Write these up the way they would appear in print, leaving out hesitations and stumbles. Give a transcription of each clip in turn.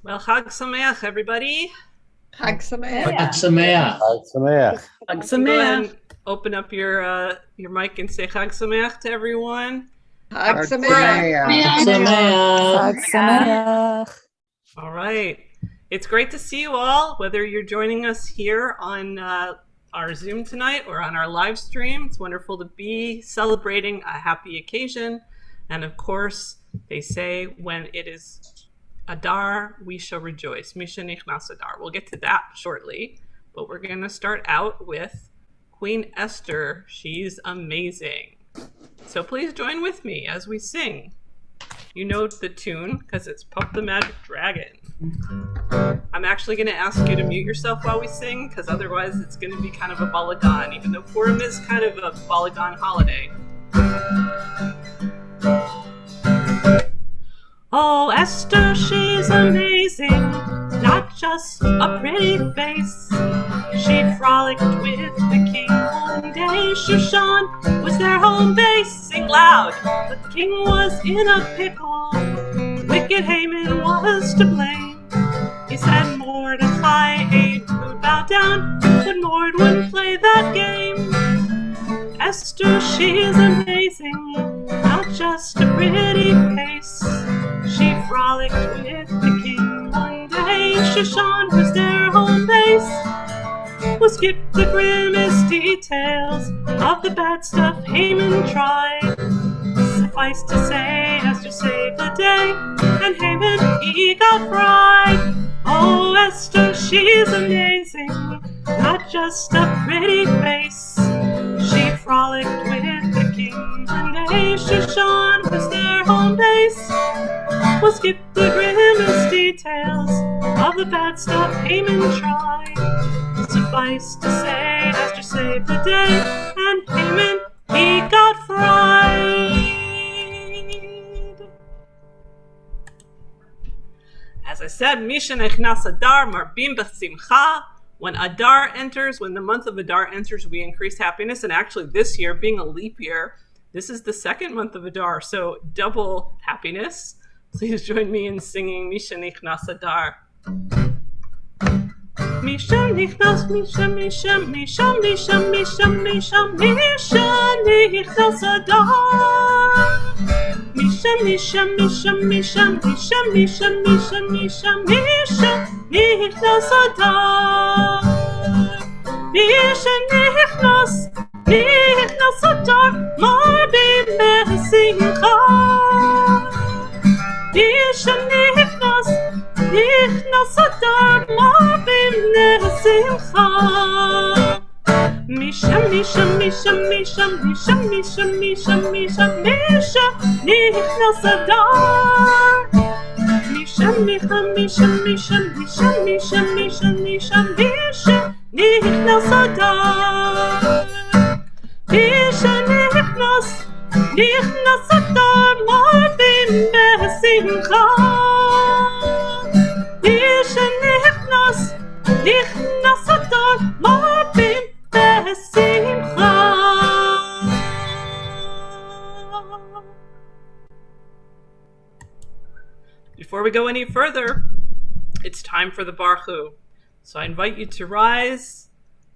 Well, Chag Sameach, everybody. Chag Sameach. Chag Sameach. Chag Sameach. Chag Go ahead Sameach. and open up your mic and say Chag Sameach to everyone. Chag Sameach. Chag Sameach. Chag Sameach. All right. It's great to see you all, whether you're joining us here on our Zoom tonight or on our live stream. It's wonderful to be celebrating a happy occasion. And of course, they say when it is Adar, we shall rejoice. Misha Nichnas Adar. We'll get to that shortly. But we're going to start out with Queen Esther. She's amazing. So please join with me as we sing. You know the tune because it's Puff the Magic Dragon. I'm actually going to ask you to mute yourself while we sing because otherwise it's going to be kind of a balagan, even though Purim is kind of a balagan holiday. Oh, Esther, she's amazing, not just a pretty face. She frolicked with the king one day. Shushan was their home base. Sing loud. The king was in a pickle. Wicked Haman was to blame. He said Mordecai ain't would bow down, but Mord wouldn't play that game. Esther, she's amazing, not just a pretty face. She frolicked with the king one day. Shushan was their home base. We'll skip the grimmest details of the bad stuff Haman tried. Suffice to say, Esther saved the day, and Haman, he got fried. Oh, Esther, she's amazing, not just a pretty face. She frolicked with the king one day. Shushan was their home base. We'll skip the grimmest details of the bad stuff Haman tried. Suffice to say, Esther saved the day, and Haman, he got fried. As I said, Misha Nechnas Adar Marbim B'Simcha. When Adar enters, when the month of Adar enters, we increase happiness. And actually this year, being a leap year, this is the second month of Adar, so double happiness. Please join me in singing Misha Nichnas Adar. Misha Nichnas, Misha, Misha, Misha, Misha, Misha, Misha, Misha Nichnas Adar. Misha, Misha, Misha, Misha, Misha, Misha, Misha, Misha, Misha Nichnas Adar. Misha Nichnas, Nichnas Adar, Marbim B'Simcha. Misha Nichnas, Nichnas Adar, Marbim B'Simcha. Misha, Misha, Misha, Misha, Misha, Misha, Misha, Misha, Misha Nichnas Adar. Misha, Misha, Misha, Misha, Misha, Misha, Misha, Misha, Misha Nichnas Adar. Misha Nichnas, Nichnas Adar, Marbim B'Simcha. Misha Nichnas, Nichnas Adar, Marbim B'Simcha. Before we go any further, it's time for the Baruch Hu. So I invite you to rise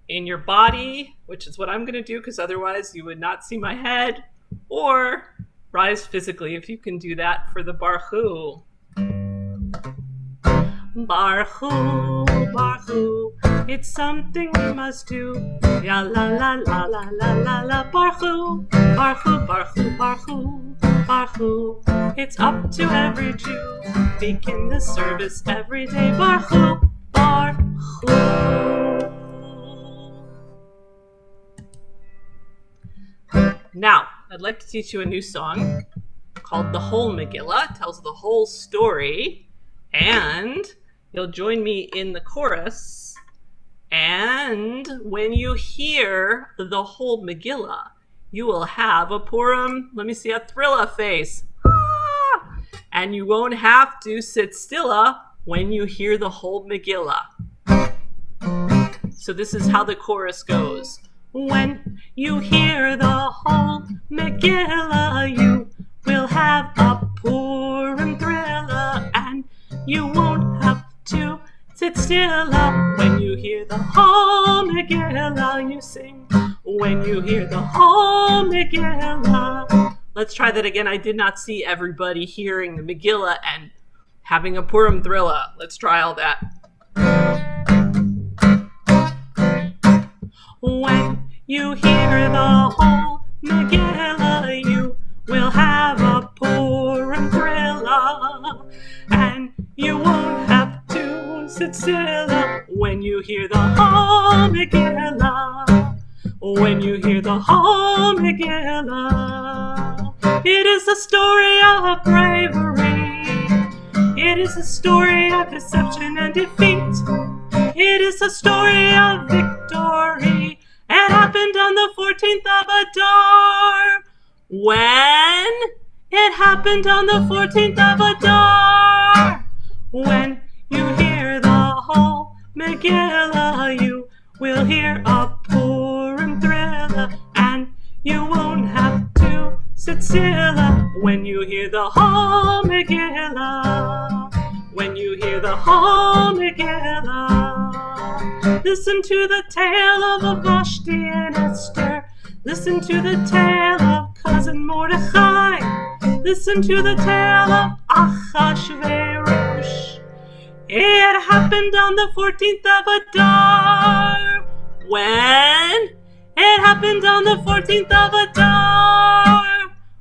in your body, which is what I'm going to do because otherwise you would not see my head, or rise physically if you can do that for the Baruch. Baruch, Baruch, it's something we must do. Ya la la la la la la la. Baruch, Baruch, Baruch, Baruch, Baruch. It's up to every Jew. Begin the service every day. Baruch, Baruch. Now, I'd like to teach you a new song called The Whole Megillah. It tells the whole story, and you'll join me in the chorus. And when you hear the whole Megillah, you will have a Purim, let me see, a thrilla face. Ah! And you won't have to sit stilla when you hear the whole Megillah. So this is how the chorus goes. When you hear the whole Megillah, you will have a Purim thriller, and you won't have to sit still. When you hear the whole Megillah, you sing. When you hear the whole Megillah. Let's try that again. I did not see everybody hearing the Megillah and having a Purim thriller. Let's try all that. When you hear the whole Megillah, you will have a Purim thriller, and you won't have to sit still. When you hear the whole Megillah, when you hear the whole Megillah, it is a story of bravery. It is a story of deception and defeat. It is a story of victory. It happened on the 14th of Adar. When? It happened on the 14th of Adar. When you hear the whole Megillah, you will hear a Purim thriller, and you won't have to sit still. When you hear the whole Megillah, when you hear the whole Megillah, listen to the tale of Vashti and Esther. Listen to the tale of cousin Mordechai. Listen to the tale of Achashverosh. It happened on the 14th of Adar. When? It happened on the 14th of Adar.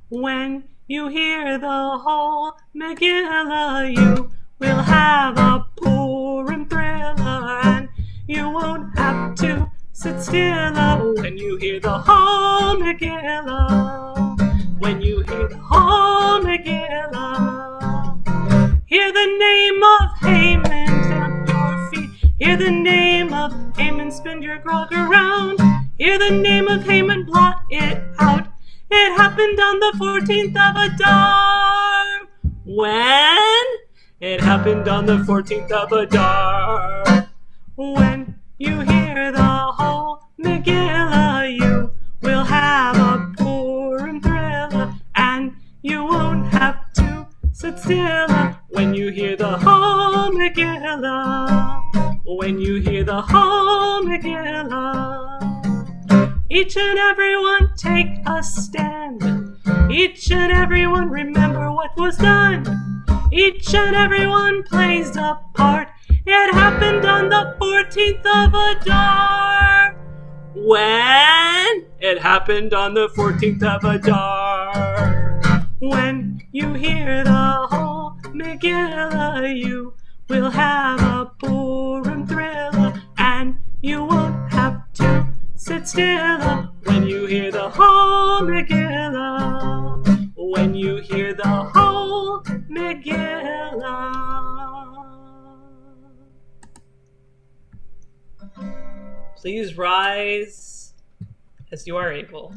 When you hear the whole Megillah, you will have a Purim thriller, and you won't have to sit still. When you hear the whole Megillah, when you hear the whole Megillah, hear the name of Haman stamp your feet. Hear the name of Haman spin your grog around. Hear the name of Haman blot it out. It happened on the 14th of Adar. When? It happened on the 14th of Adar. When you hear the whole Megillah, you will have a Purim thriller, and you won't have to sit still. When you hear the whole Megillah, when you hear the whole Megillah, each and every one take a stand. Each and every one remember what was done. Each and every one plays a part. It happened on the 14th of Adar. When? It happened on the 14th of Adar. When you hear the whole Megillah, you will have a Purim thriller, and you won't have to sit still. When you hear the whole Megillah, when you hear the whole Megillah. Please rise as you are able.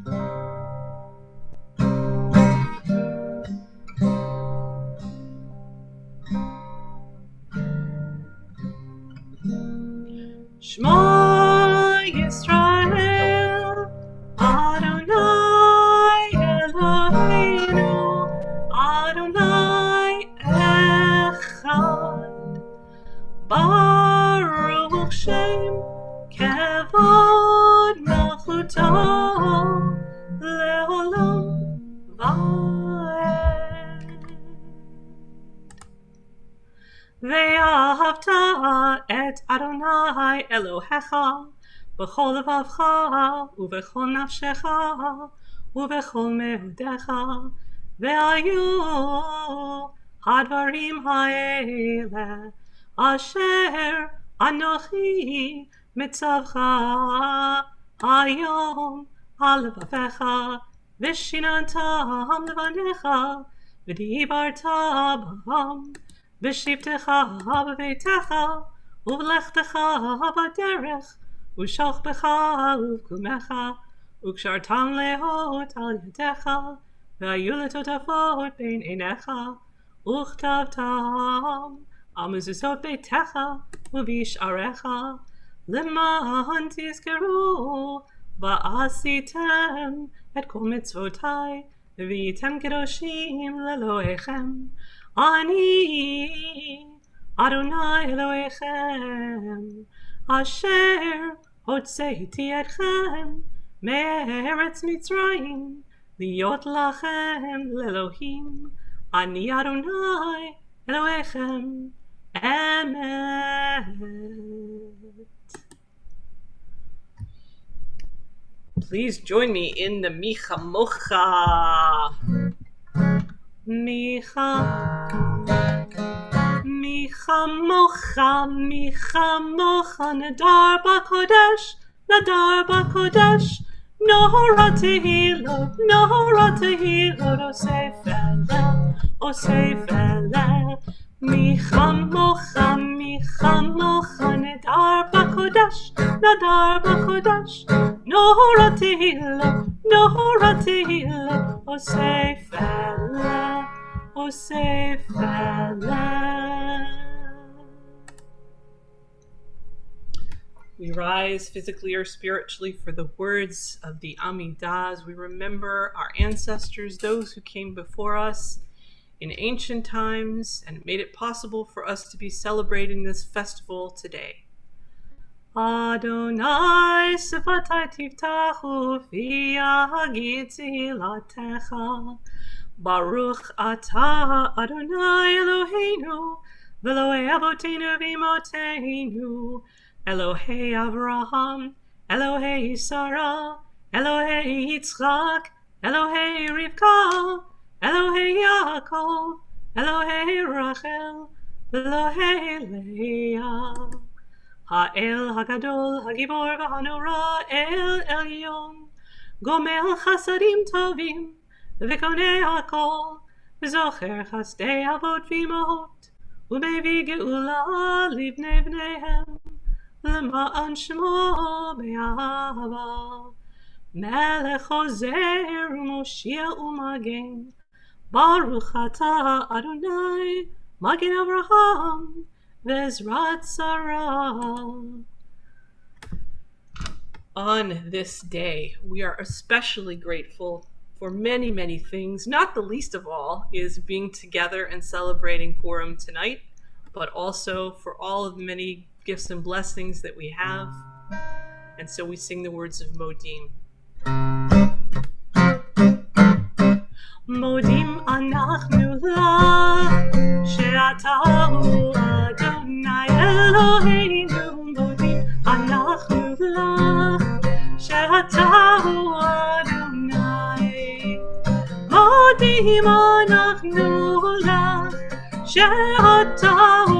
Shema Yisrael, Adonai Eloheinu, Adonai Echad, Baruch חירותו לעולם ועד. ואהבת את אדוני אלוהיך בכל לבבך ובכל נפשך ובכל מאודיך, והיו הדברים האלה אשר אנוכי מצווך היום על לבביך, ושיננתם לבניך, ודיברת בהם בשבתך בביתך ובלכתך בדרך ושוכבך ובקומך, וקשרתם לאות על ידיך, והיו לטוטפות בין עיניך, וכתבתם על מזוזות ביתך ובשעריך, למען תזכרו ועשיתם את כל מצוותי, והייתם קדושים לאלוהיכם. אני אדוני אלוהיכם, אשר הוצאתי אתכם מארץ מצרים, להיות לכם לאלוהים. אני אדוני אלוהיכם, אמת. Please join me in the Micha Mocha. Micha, Micha Mocha, Micha Mocha, Nadar BaKodesh, Nadar BaKodesh, Nohora Tehilot, Nohora Tehilot, Osefele, Micha Mocha, Micha Mocha, Nadar BaKodesh, Nadar BaKodesh, Nohora Tehilot, Nohora Tehilot, Osefele, Osefele. We rise physically or spiritually for the words of the Amidah as we remember our ancestors, those who came before us in ancient times and made it possible for us to be celebrating this festival today. Adonai sifatai tiftachu fi hagid tzilatecha. Baruch atah Adonai Eloheinu v'Elohei Avoteinu v'Imotenu, Elohei Avraham, Elohei Sarah, Elohei Yitzchak, Elohei Rivka, Elohei Yaakov, Elohei Rachel, Elohei Leah. Ha'el Hagadol Hagibor v'Hanora El Elyon, Gomel Chasadim Tovim v'Konei Hakol, V'Zocher Chasdei Avot v'Imahot, U'Mevi Geula Livnei Bneihem, L'ma'an Shemo Be'ahava, Melech Ozer U'Moshia U'Magen, Baruch Atah Adonai Magen Avraham V'Ezrat Sarah. On this day, we are especially grateful for many, many things. Not the least of all is being together and celebrating Purim tonight, but also for all of the many gifts and blessings that we have. And so we sing the words of Modim. Modim anachnu lach, she'ata hu Adonai Eloheinu. Modim anachnu lach, she'ata hu Adonai. Modim anachnu lach, she'ata hu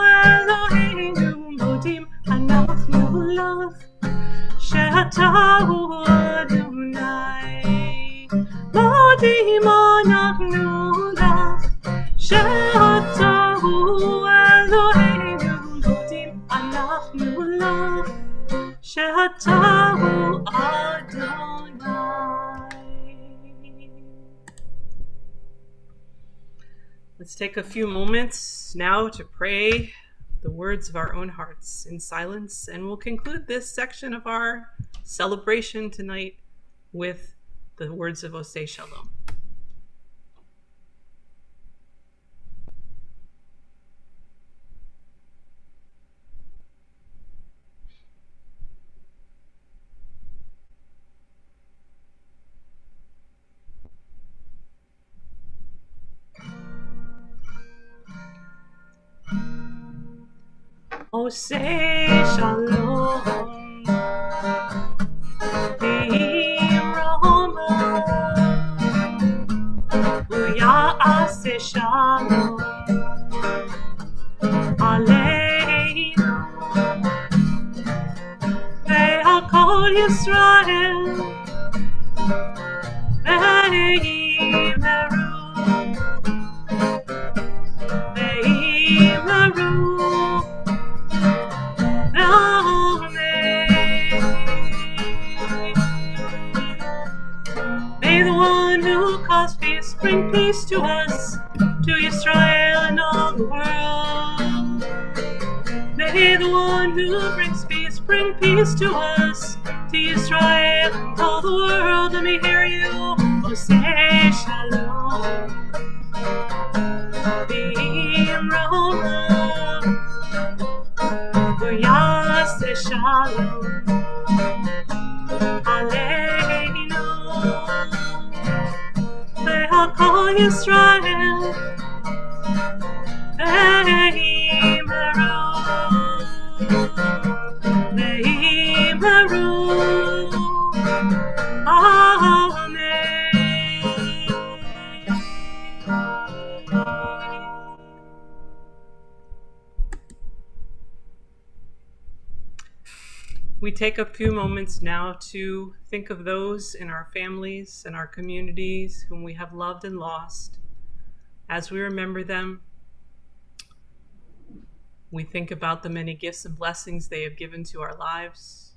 Eloheinu. Modim anachnu lach, she'ata hu Adonai. Modim anachnu lach, she'ata hu Eloheinu. Modim anachnu lach, she'ata hu Adonai. Let's take a few moments now to pray the words of our own hearts in silence, and we'll conclude this section of our celebration tonight with the words of Osei Shalom. Oh, say shalom, B'Roma, Uya'aseh shalom, Aleinu, Ve'al kol Yisrael, Ve'imeru, May the one who caused peace bring peace to us, to Israel and all the world. May the one who brings peace bring peace to us, to Israel and all the world. Let me hear you. Oh, say shalom. B'Roma, Uya'aseh shalom, Aleinu, Ve'al kol Yisrael, Ve'imeru, Amen. We take a few moments now to think of those in our families and our communities whom we have loved and lost. As we remember them, we think about the many gifts and blessings they have given to our lives.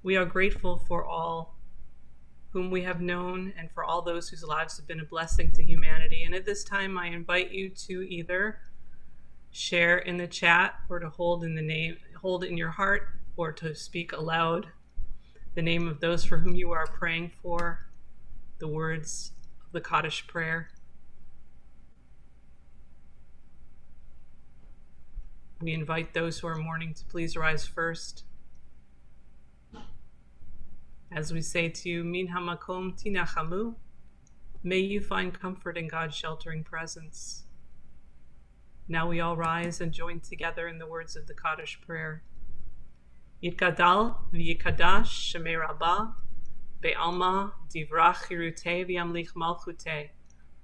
We are grateful for all whom we have known and for all those whose lives have been a blessing to humanity. And at this time, I invite you to either share in the chat or to hold in your heart, or to speak aloud the name of those for whom you are praying for, the words of the Kaddish prayer. We invite those who are mourning to please rise first. As we say to you, Min hamakom tinachamu, may you find comfort in God's sheltering presence. Now we all rise and join together in the words of the Kaddish prayer. Yitkadal v'yikadash shemei rabbah, be'alma divrach chirutei v'yamlich malchutei,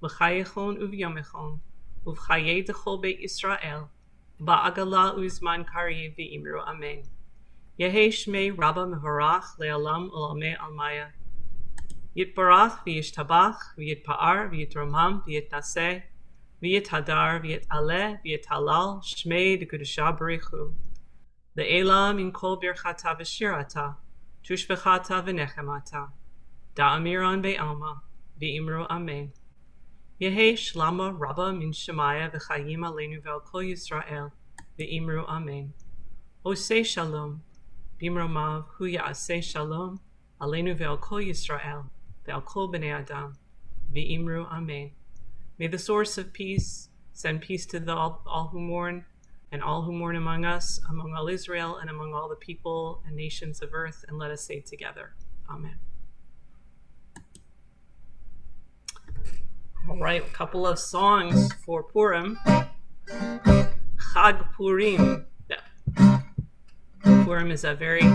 v'chayechon u'v'yomechon, u'v'chayei d'chol beit Yisrael, ba'agala u'zman kariv v'imru amen. Yehei shmei rabbah mevarach le'alam u'lamei almaya. Yitbarach v'yishtabach v'yitpa'ar v'yitromam v'yitnaseh v'yithadar v'yitaleh v'yitalal shmei d'kudusha b'richu. Le'elam min kol birchata v'shirata, tushbechata v'nechemata, da'amiran be'alma, v'imru amen. Yehei shlama rabba min shemaya v'chayim aleinu ve'al kol Yisrael, v'imru amen. Osei shalom, b'imromav hu ya'aseh shalom, aleinu ve'al kol Yisrael, ve'al kol b'nei adam, v'imru amen. May the source of peace send peace to all who mourn, and all who mourn among us, among all Israel, and among all the people and nations of earth, and let us say together, Amen. All right, a couple of songs for Purim. Chag Purim. Purim is a very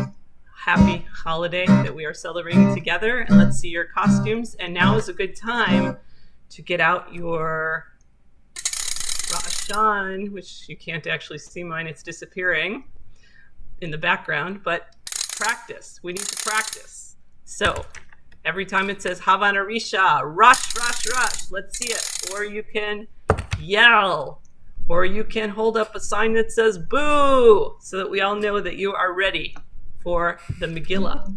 happy holiday that we are celebrating together, and let's see your costumes. And now is a good time to get out your Rashan, which you can't actually see mine, it's disappearing in the background, but practice. We need to practice. So every time it says Havana Risha, rush, rush, rush, let's see it. Or you can yell, or you can hold up a sign that says boo, so that we all know that you are ready for the Megillah.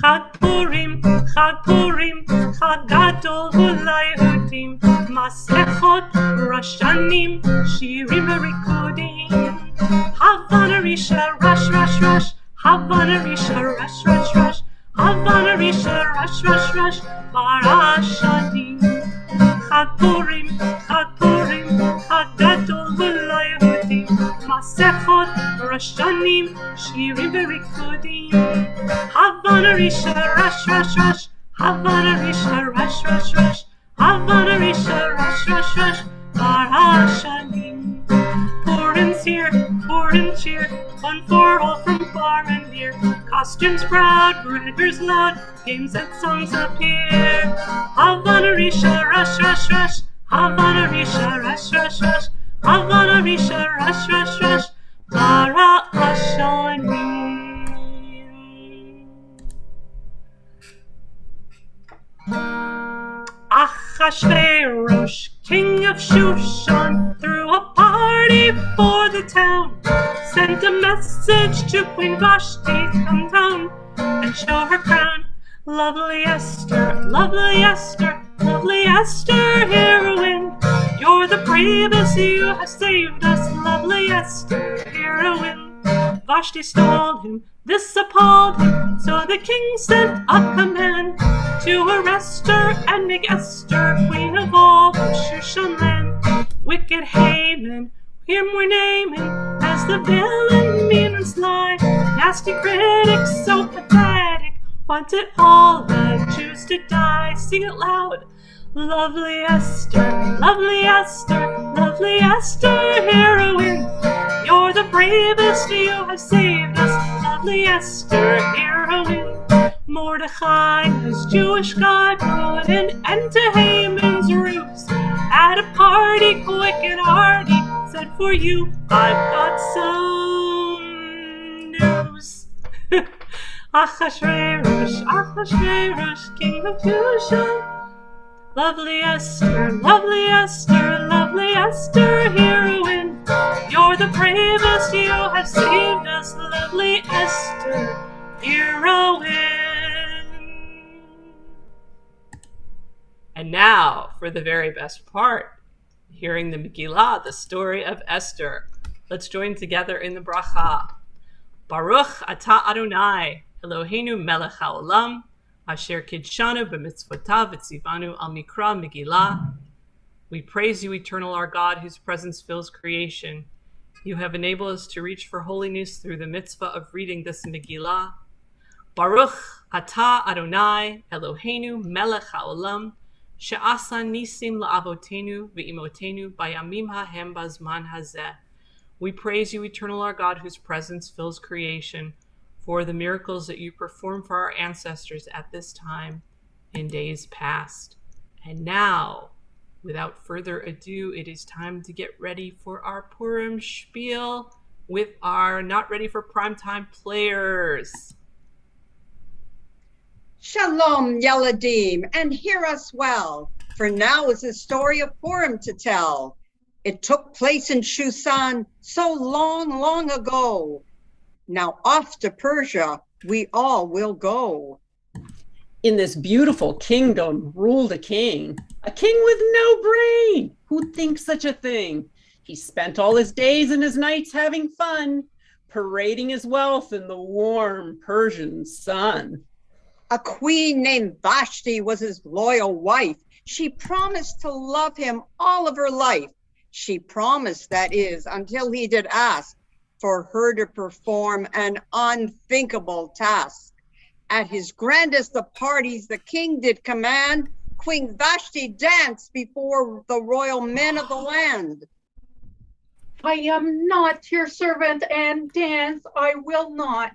Chag Purim, Chag Purim, Chag Gadol V'Layhudim, Masechot, Rashanim, Shirim V'Rikudim. Havana Risha, rush, rush, rush. Havana Risha, rush, rush, rush. Havana Risha, rush, rush, rush. Barashanim. Chag Purim, Chag Purim, Chag Gadol V'Layhudim, Masechot, Rashanim, Shirim V'Rikudim. Havana Risha, rush, rush, rush. Havana Risha, rush, rush, rush. Havana Risha, rush, rush, rush. Barashanim. Purim's here, Purim. and cheer, one for all from far and near. Costumes proud, braggers loud, games and songs appear. Havanarisha, rush, rush, rush. Havanarisha, rush, rush, rush. Havanarisha, rush, rush, rush. Para Ashanim. Achashverosh, king of Shushan, threw a party for the town. Sent a message to Queen Vashti, come down and show her crown. Lovely Esther, lovely Esther, lovely Esther, heroine. You're the bravest, you have saved us, lovely Esther, heroine. Vashti stole him, this appalled him, so the king sent a command to arrest her and make Esther queen of all the Shushan land. Wicked Haman, him we're naming as the villain, mean and sly. Nasty critics, so pathetic, wanted all the Jews to die. Sing it loud. Lovely Esther, lovely Esther, lovely Esther, heroine. You're the bravest, you have saved us, lovely Esther, heroine. Mordecai, his Jewish guy, put an end to Haman's ruse. At a party, quick and hearty, said, for you, I've got some news. Achashverosh, Achashverosh, king of Shushan. Lovely Esther, lovely Esther, lovely Esther, heroine. You're the bravest, you have saved us, lovely Esther, heroine. And now for the very best part, hearing the Megillah, the story of Esther. Let's join together in the bracha. Baruch atah Adonai, Eloheinu melech haolam, asher kidshanu b'mitzvotav v'tzivanu al mikra Megillah. We praise you, eternal our God, whose presence fills creation. You have enabled us to reach for holiness through the mitzvah of reading this Megillah. Baruch atah Adonai, Eloheinu melech haolam, she'asa nisim la'avotenu v'imotenu bayamim hahem bazman hazeh. We praise you, eternal our God, whose presence fills creation, for the miracles that you perform for our ancestors at this time in days past. And now, without further ado, it is time to get ready for our Purim spiel with our not ready for primetime players. Shalom, Yeladim, and hear us well, for now is a story of Purim to tell. It took place in Shushan so long, long ago. Now off to Persia we all will go. In this beautiful kingdom ruled a king with no brain. Who'd think such a thing? He spent all his days and his nights having fun, parading his wealth in the warm Persian sun. A queen named Vashti was his loyal wife. She promised to love him all of her life. She promised, that is, until he did ask for her to perform an unthinkable task. At his grandest of parties, the king did command Queen Vashti dance before the royal men of the land. I am not your servant, and dance I will not.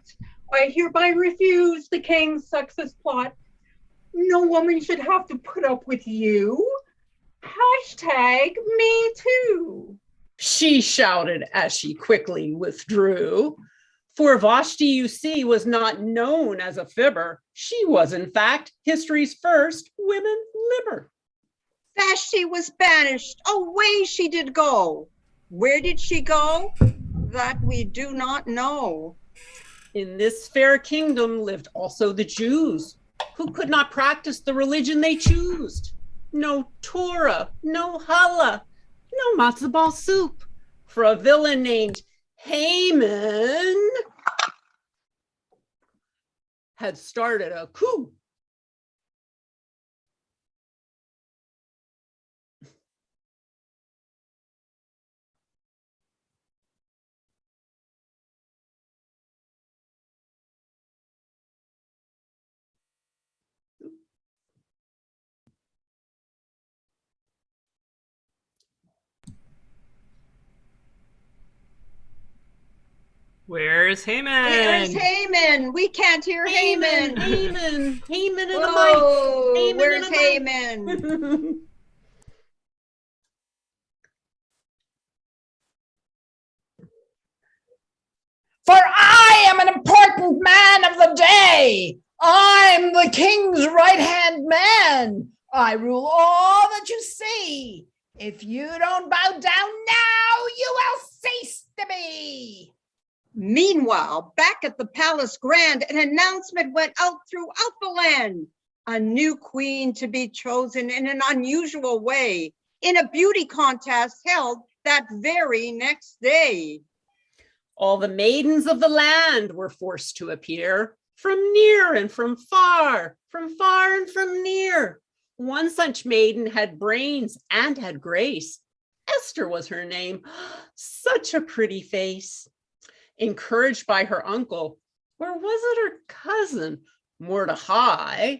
I hereby refuse the king's sexist plot. No woman should have to put up with you. Hashtag me too. She shouted as she quickly withdrew. For Vashti, you see, was not known as a fibber. She was, in fact, history's first women libber. Vashti was banished, away she did go. Where did she go? That we do not know. In this fair kingdom lived also the Jews, who could not practice the religion they choose. No Torah, no challah, no matzo ball soup, for a villain named Haman had started a coup. Where's Haman? Where's Haman? We can't hear Haman. Haman in the mic. Whoa, Haman where's in the mic. Haman? For I am an important man of the day. I'm the king's right-hand man. I rule all that you see. If you don't bow down now, you will cease to be. Meanwhile, back at the palace grand, an announcement went out throughout the land. A new queen to be chosen in an unusual way in a beauty contest held that very next day. All the maidens of the land were forced to appear, from near and from far and from near. One such maiden had brains and had grace. Esther was her name, such a pretty face. Encouraged by her uncle, or was it her cousin, Mordecai?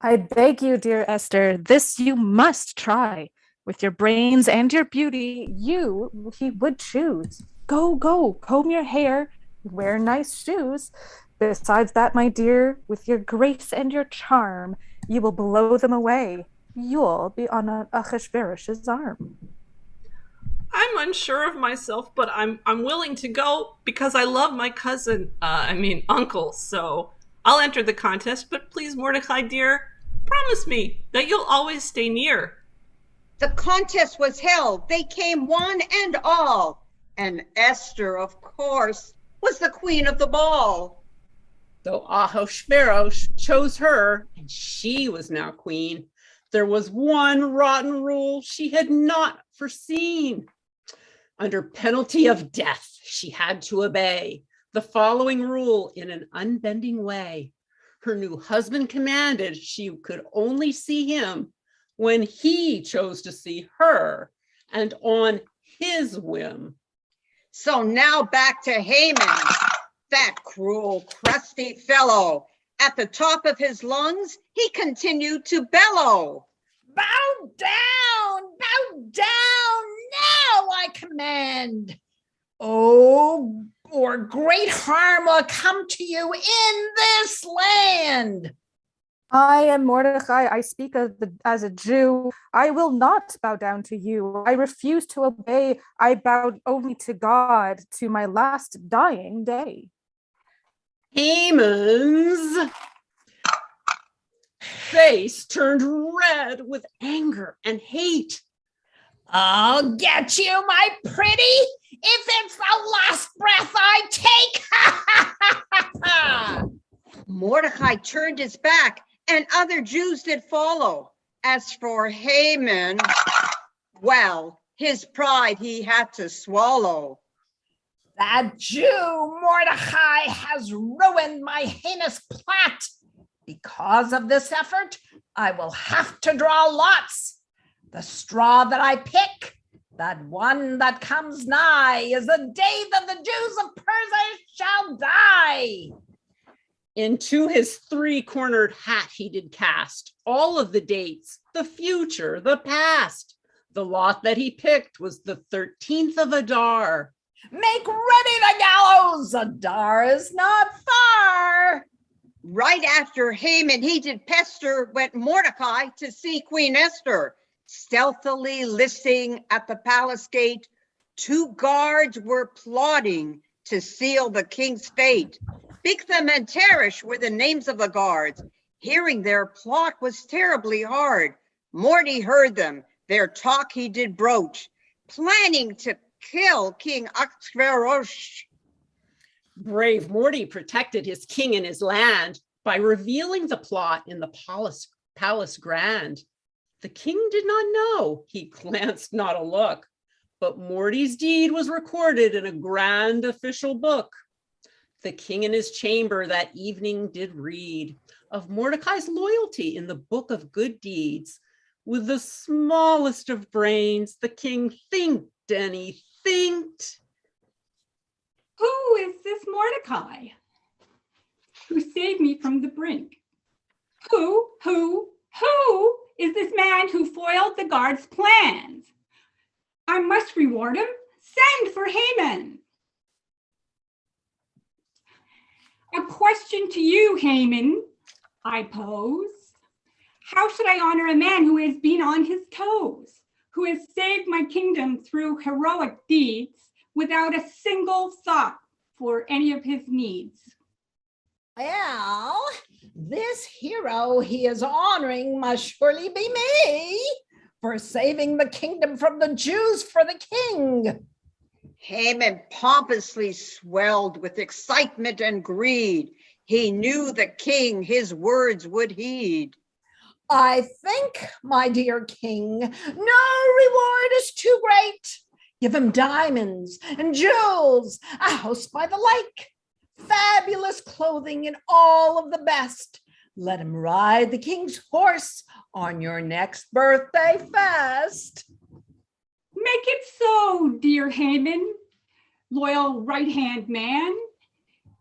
I beg you, dear Esther, this you must try. With your brains and your beauty, he would choose. Go, comb your hair, wear nice shoes. Besides that, my dear, with your grace and your charm, you will blow them away. You'll be on Ahasuerus's arm. I'm unsure of myself, but I'm willing to go because I love my uncle. So I'll enter the contest, but please, Mordecai dear, promise me that you'll always stay near. The contest was held. They came one and all. And Esther, of course, was the queen of the ball. Though Ahasuerus chose her, and she was now queen, there was one rotten rule she had not foreseen. Under penalty of death, she had to obey the following rule in an unbending way. Her new husband commanded she could only see him when he chose to see her and on his whim. So now back to Haman, that cruel, crusty fellow. At the top of his lungs, he continued to bellow. Bow down, now I command. Oh, or great harm will come to you in this land. I am Mordecai. I speak as a Jew. I will not bow down to you. I refuse to obey. I bow only to God to my last dying day. Haman's face turned red with anger and hate. I'll get you, my pretty, if it's the last breath I take. Mordecai turned his back, and other Jews did follow. As for Haman, well, his pride he had to swallow. That Jew Mordecai has ruined my heinous plot. Because of this effort, I will have to draw lots. The straw that I pick, that one that comes nigh, is the day that the Jews of Persia shall die. Into his three-cornered hat he did cast all of the dates, the future, the past. The lot that he picked was the 13th of Adar. Make ready the gallows, Adar is not far. Right after Haman, he did pester, went Mordecai to see Queen Esther. Stealthily listening at the palace gate, 2 guards were plotting to seal the king's fate. Bigtham and Teresh were the names of the guards. Hearing their plot was terribly hard. Morty heard them, their talk he did broach, planning to kill King Ahasuerus. Brave Morty protected his king and his land by revealing the plot in the palace grand. The king did not know, he glanced not a look, but Morty's deed was recorded in a grand official book. The king in his chamber that evening did read of Mordecai's loyalty in the book of good deeds. With the smallest of brains, the king thinked and he thinked. Who is this Mordecai who saved me from the brink? Who is this man who foiled the guards' plans? I must reward him. Send for Haman. A question to you, Haman, I pose. How should I honor a man who has been on his toes, who has saved my kingdom through heroic deeds without a single thought for any of his needs? Well, this hero he is honoring must surely be me for saving the kingdom from the Jews for the king. Haman pompously swelled with excitement and greed. He knew the king his words would heed. I think, my dear king, no reward is too great. Give him diamonds and jewels, a house by the lake, fabulous clothing and all of the best. Let him ride the king's horse on your next birthday fest. Make it so, dear Haman, loyal right-hand man.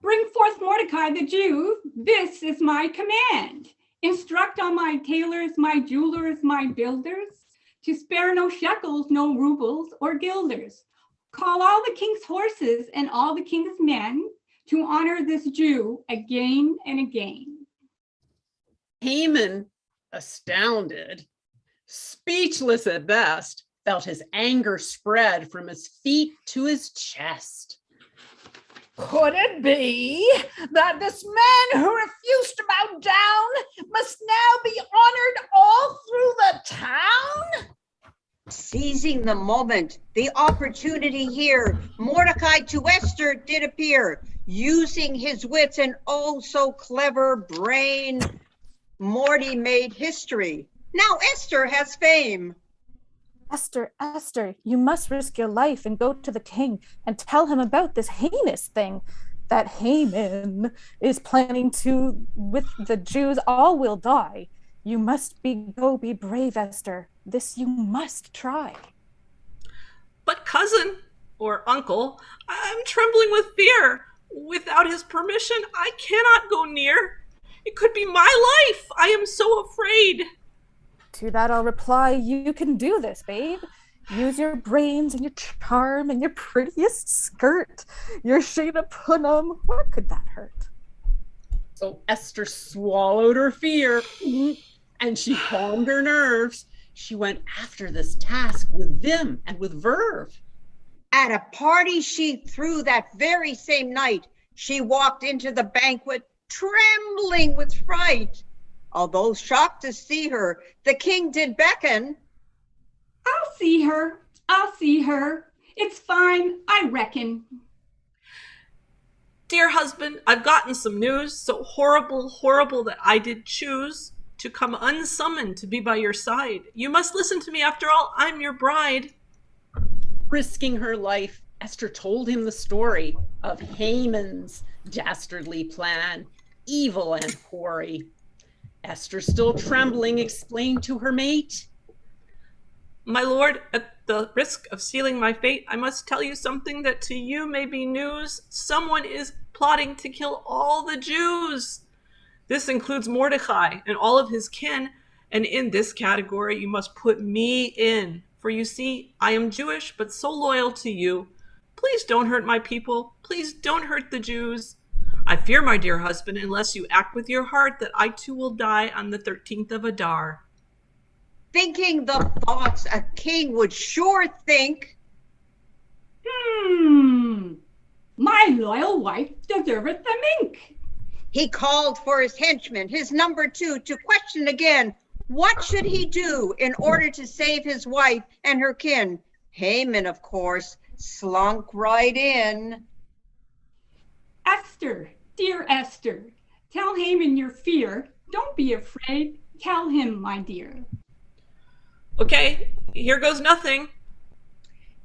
Bring forth Mordecai the Jew. This is my command. Instruct on my tailors, my jewelers, my builders, to spare no shekels, no rubles or guilders. Call all the king's horses and all the king's men to honor this Jew again and again. Haman, astounded, speechless at best, felt his anger spread from his feet to his chest. Could it be that this man who refused to bow down must now be honored all through the town? Seizing the moment, the opportunity here, Mordecai to Esther did appear, using his wits and oh so clever brain. Morty made history. Now Esther has fame. Esther, Esther, you must risk your life and go to the king and tell him about this heinous thing that Haman is planning to with the Jews. All will die. You must be brave, Esther. This you must try. But cousin, or uncle, I'm trembling with fear. Without his permission, I cannot go near. It could be my life. I am so afraid. To that I'll reply, you can do this, babe. Use your brains and your charm and your prettiest skirt, your shade of Purim. What could that hurt? So Esther swallowed her fear and she calmed her nerves. She went after this task with vim and with verve. At a party she threw that very same night, she walked into the banquet trembling with fright. Although shocked to see her, the king did beckon. I'll see her. I'll see her. It's fine, I reckon. Dear husband, I've gotten some news, so horrible, horrible that I did choose to come unsummoned to be by your side. You must listen to me, after all, I'm your bride. Risking her life, Esther told him the story of Haman's dastardly plan, evil and hoary. Esther, still trembling, explained to her mate. My lord, at the risk of sealing my fate, I must tell you something that to you may be news. Someone is plotting to kill all the Jews. This includes Mordecai and all of his kin, and in this category you must put me in. For you see, I am Jewish, but so loyal to you. Please don't hurt my people. Please don't hurt the Jews. I fear, my dear husband, unless you act with your heart, that I too will die on the 13th of Adar. Thinking the thoughts a king would sure think. My loyal wife deserveth the mink. He called for his henchman, his number 2, to question again, what should he do in order to save his wife and her kin? Haman, of course, slunk right in. Esther, dear Esther, tell Haman your fear. Don't be afraid. Tell him, my dear. Okay, here goes nothing,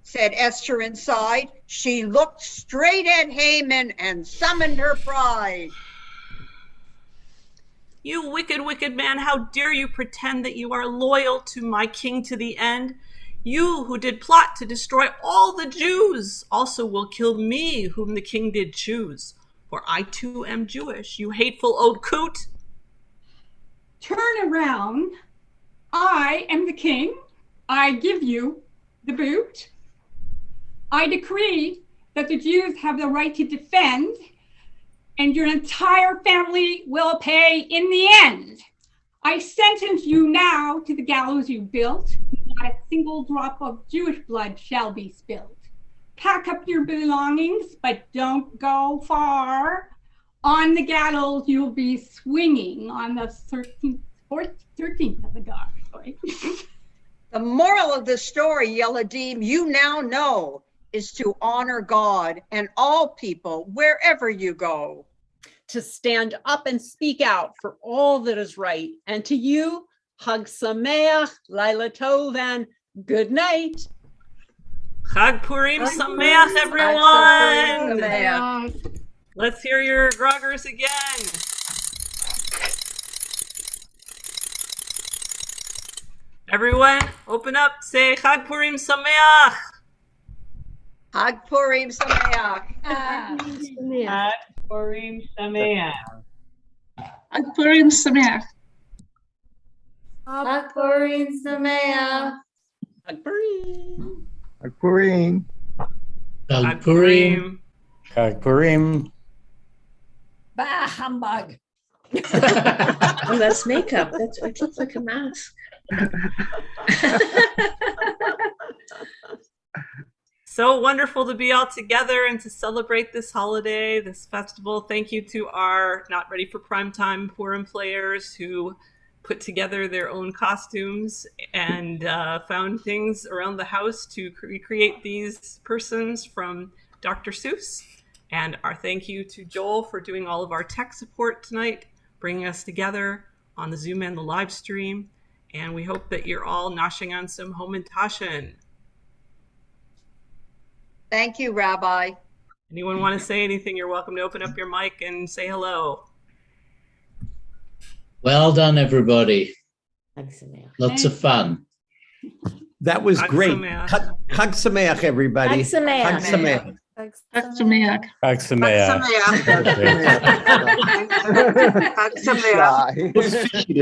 said Esther inside. She looked straight at Haman and summoned her pride. You wicked, wicked man, how dare you pretend that you are loyal to my king to the end? You who did plot to destroy all the Jews also will kill me, whom the king did choose. For I too am Jewish, you hateful old coot. Turn around. I am the king. I give you the boot. I decree that the Jews have the right to defend and your entire family will pay in the end. I sentence you now to the gallows you built. Not a single drop of Jewish blood shall be spilled. Pack up your belongings, but don't go far. On the gallows, you'll be swinging on the 13th of Adar. Sorry. The moral of the story, Yeladim, you now know, is to honor God and all people wherever you go. To stand up and speak out for all that is right. And to you, Chag Sameach, Laila Tov, and good night. Chag Purim Sameach, everyone. Let's hear your groggers again. Everyone, open up, say Chag Purim Sameach. Chag Purim Sameach. Chag Purim Sameach. Chag Purim Sameach. Chag Purim Sameach. Chag Purim. Chag Purim. Chag Purim. Chag Purim. Bah, humbug. Oh, that's makeup. It looks like a mask. So wonderful to be all together and to celebrate this holiday, this festival. Thank you to our Not Ready for Primetime Purim players who put together their own costumes and found things around the house to recreate these persons from Dr. Seuss. And our thank you to Joel for doing all of our tech support tonight, bringing us together on the Zoom and the live stream. And we hope that you're all noshing on some Homentashen. Thank you, Rabbi. Anyone want to say anything? You're welcome to open up your mic and say hello. Well done, everybody. Lots of fun. That was Chag great. Sameach. Chag Sameach, everybody. Chag Sameach. Chag Sameach. Chag Sameach. Chag Sameach. Chag Sameach.